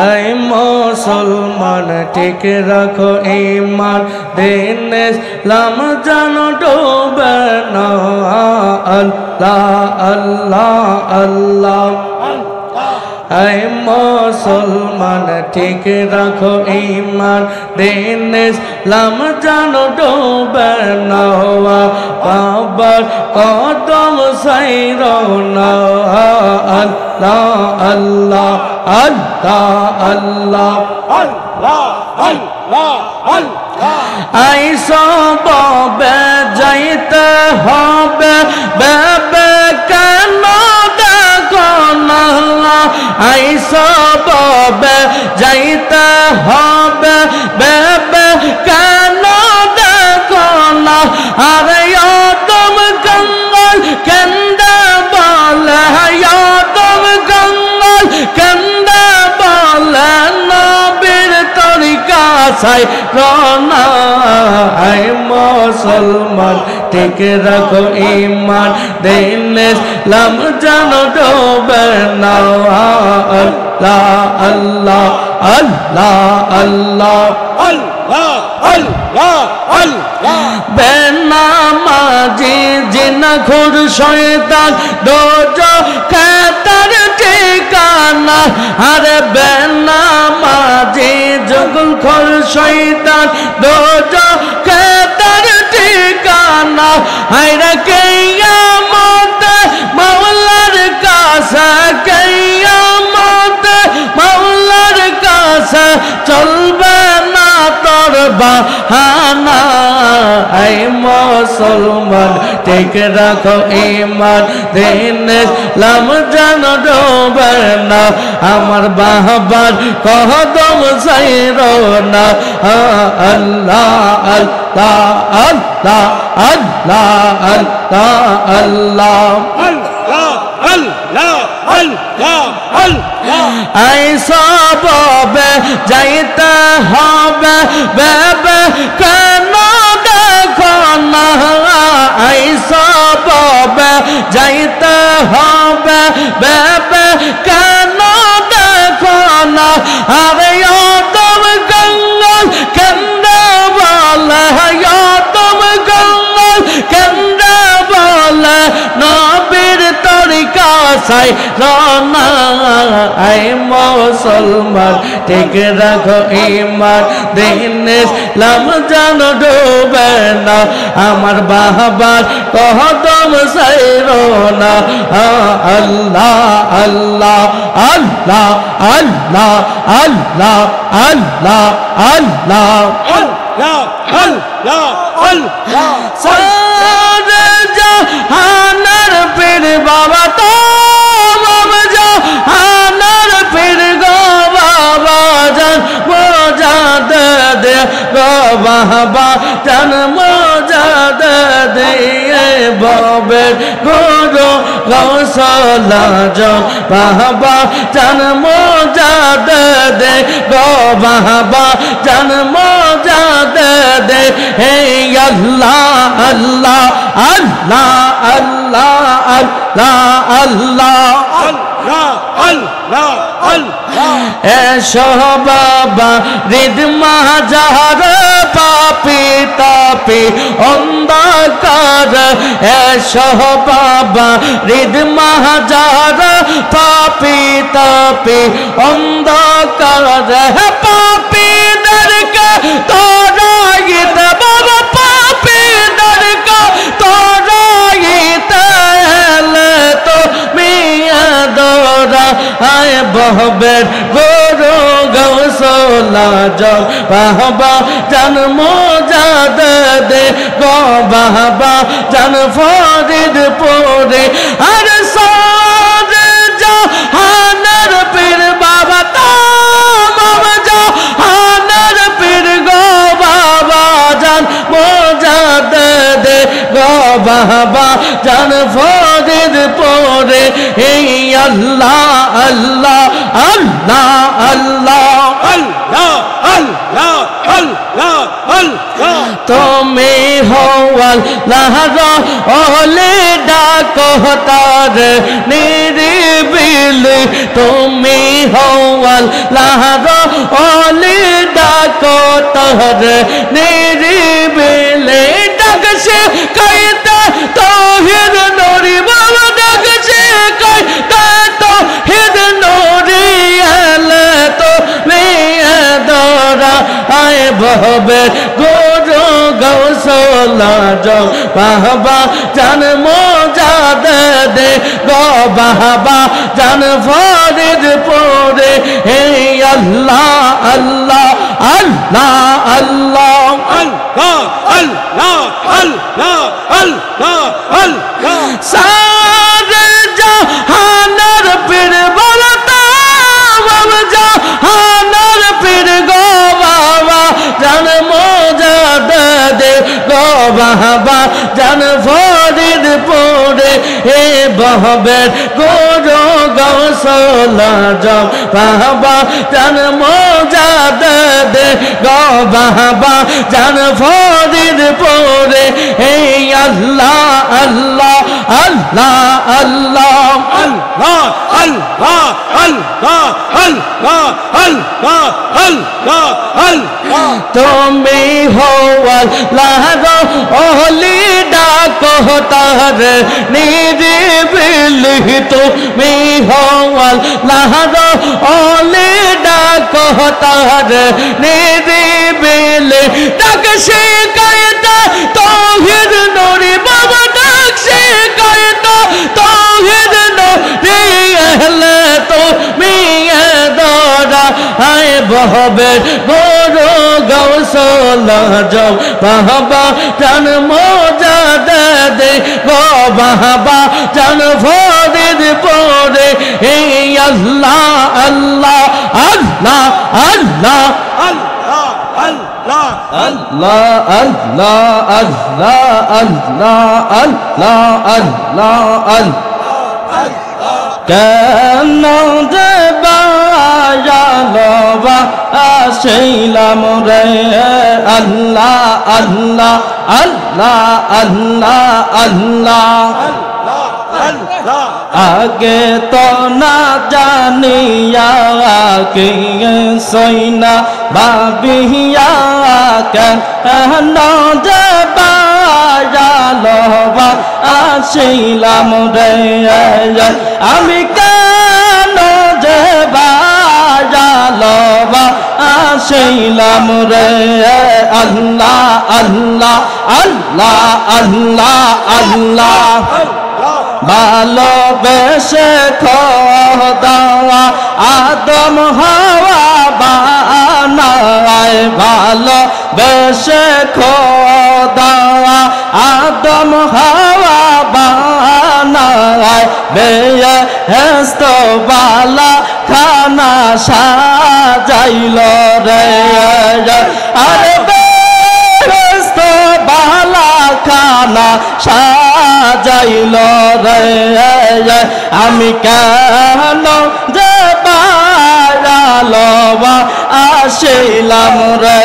I মুসলমান ঠিক রাখো ঈমান দিন ইসলাম যেন ডুবে না আল্লাহ আল্লাহ আল্লাহ আই মুসলমান ঠিক রাখো ঈমান দিন ইসলাম যেন ডুবে না বাবার কদম সাইরো না আল্লাহ আল্লাহ আল্লাহ আল্লাহ আল্লাহ আল্লাহ আল্লাহ আই সবে যাইতে হবে বে কেন দেখো না আই সবে যাইতে হবে বে কেন দেখো না আরে তুম গঙ্গল কেন্দে বলে তুম গঙ্গল কেন্দে বলে নবীর তরিকা সাই রনা আই মুসলমান ঠিক রাখো ঈমান দিন ইসলাম যেন ডুবে না আল্লাহ আল্লাহ আল্লাহ আল্লাহ আল্লাহ আল্লাহ আল্লাহ বেনামাজি জিনাখুর শয়তান দোজখে তার ঠিকানা আরে বেনামাজি জুগলখোর শয়তান দোজখে তার ঠিকানা হায়রে কিয়ামত মাওলার কাছে কিয়ামত মাওলার কাছে চলবে না তোর বাহানা আই মুসলমান ঠিক রাখো ঈমান দিন ইসলাম যেন ডুবে না আমার বাবার কদম সাইরো না আল্লাহ আল্লাহ আল্লাহ আল্লাহ আল্লাহ আল্লাহ আল্লাহ আল্লাহ আল্লাহ আই সবে যাইতে হবে বে কেন দেখো না আই সবে যাইতে হবে বে কেন দেখো না আরে তুম গঙ্গল কেন্দে বলে তুম গঙ্গল কেন্দে বলে নবীর তরিকা সাই রনা আই মুসলমান ঠিক রাখো ঈমান দিন ইসলাম যেন ডুবে না আমার বাবার কদম সাইরো না আল্লাহ আল্লাহ আল্লাহ আল্লাহ আল্লাহ আল্লাহ আল্লাহ আল্লাহ আল্লাহ আল্লাহ সারে জাহানের পীর বাবা তো জাহানের পীর গো বাবা জান মোজাদ দে গো বাবা জান মোজাদ দে ববের গুরু গৌসলা জন বাবা জান মোজাদ দে গো বাবা জান মোজাদ দে হে আল্লাহ আল্লাহ আল্লাহ আল্লাহ আল্লাহ আল্লাহ আল্লাহ আল্লাহ আল্লাহ এসো বাবা হৃদ মাঝার পাপি তাপি অন্ধকার এসো বাবা হৃদ মাঝার পাপি তাপি অন্ধকার পাপীদেরকে তোরাইতে বাবা পাপীদেরকে তোরাইতে এলে তো মিয়া দোরা আয় বহবের গুরু গৌসলা জন বাবা জান মোজাদ দে গো বাবা জান ফরিদপুরে আর সারে জাহানের পীর বাবা তামাম জাহানের পীর গো বাবা জান মোজাদ দে গো বাবা জান ফরিদপুরে এই আল্লাহ আল্লাহ আল্লাহ আল্লাহ আল্লাহ আল্লাহ আল্লাহ আল্লাহ তুমি হও আল্লাহ ওলে ডাকো তারে নিরিবিলি তুমি হও আল্লাহ ওলে ডাকো তারে নিরিবিলি ডাকছে কাইতা তাওহীদ নূরি বাবা ডাকছে কাইতা তাওহীদ নূরি আলা তো মেয়াদরা আয় বহবে গুরু গৌসলা যাও বাবা জান মোজাদ দে গো বাবা জান ফরিদ পড়ে হে আল্লাহ আল্লাহ আল্লাহ আল্লাহ আল্লাহ আল্লাহ আল্লাহ আল্লাহ আল্লাহ সারে জাহানের পীর বলতা বাবা জাহানের পীর গো বাবা জান মোজাদ দে গো বাবা জান ফরিদ পড়ে হে বহবের গুরু গৌসলা যাও বাবা জান মোজাদ দে গো বাবা জান ফরিদ পড়ে হে আল্লাহ আল্লাহ আল্লাহ আল্লাহ আল্লাহ আল্লাহ আল্লাহ আল্লাহ আল্লাহ আল্লাহ আল্লাহ তুমি হো আল্লাহ ওলি ডাকো তারে নিরিবিলি তুমি হো আল্লাহ ওলি ডাকো তারে নিরিবিলি ডাকছে কায়দা তাওহীদ নূরি বাবা ডাকছে কায়দা তাওহীদ নূরি আহলে তো মিয়াদরা আয় বহবে গুরু গৌসলা যাও বাবা জান মোজাদ দে গো বাবা জান ফরিদ পড়ে হে আল্লাহ আল্লাহ আল্লাহ আল্লাহ আল্লাহ আল্লাহ আল্লাহ আল্লাহ আল্লাহ আল্লাহ আল্লাহ আল্লাহ কেন যে বায়ালবা আসিলাম রে আল্লাহ আল্লাহ আল্লাহ আল্লাহ আল্লাহ আগে তো না জানিয়া কে সইনা ভাবিয়া কেন যে বায়ালবা আসিলাম রে আমি কেন যে বায়ালবা আসিলাম রে আল্লাহ আল্লাহ আল্লাহ আল্লাহ আল্লাহ ভালোবেসে খোদা আদম হাওয়া বানায় ভালোবেসে খোদা আদম হাওয়া বানায় বেহেশত বালা খানা সাজাইল রে আরে বেহেশত বালা খানা সাজাইল রে আমি কেন যে বায়ালবা আসিলাম রে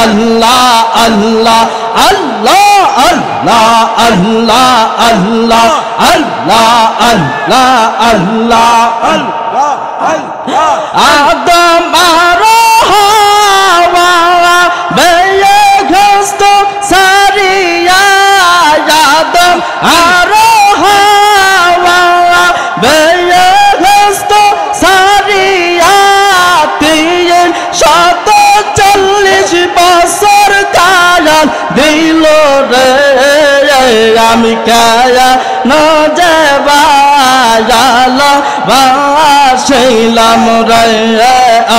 আল্লাহ আল্লাহ আল্লাহ আল্লাহ আল্লাহ আল্লাহ আল্লাহ আল্লাহ আল্লাহ আল্লাহ আদম আর হাওয়া বেহেশত সারিয়া আদম আর হাওয়া বেহেশত সারিয়া 340 বছর কাল দিল রে আমি কেন যে বায়ালবাসিলাম রে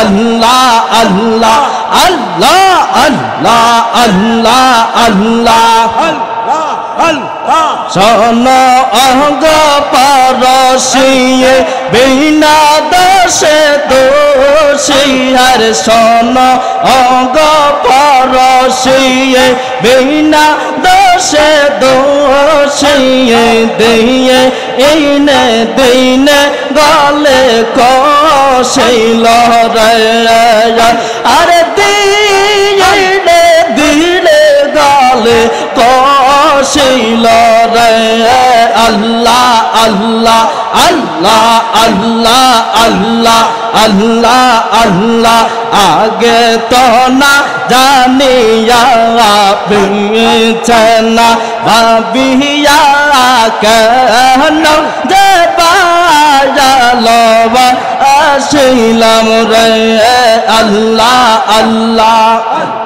আল্লাহ আল্লাহ আল্লাহ আল্লাহ আল্লাহ আল্লাহ শোনো অঙ্গ পরশিয়ে বিনা দোষে দোষী আর শোনো অঙ্গ পরশিয়ে বিনা দোষে দোষী দিয়ে এইনে দিনে গলে কষিল রে আরে দিয়ে দিলে গলে ছিল রে আল্লাহ আল্লাহ আল্লাহ আল্লাহ আল্লাহ আল্লাহ আল্লাহ আগে তো না জানিয়া বিছনা ভাবিয়া কেন যে বাজালবা আসিলাম রে আল্লাহ আল্লাহ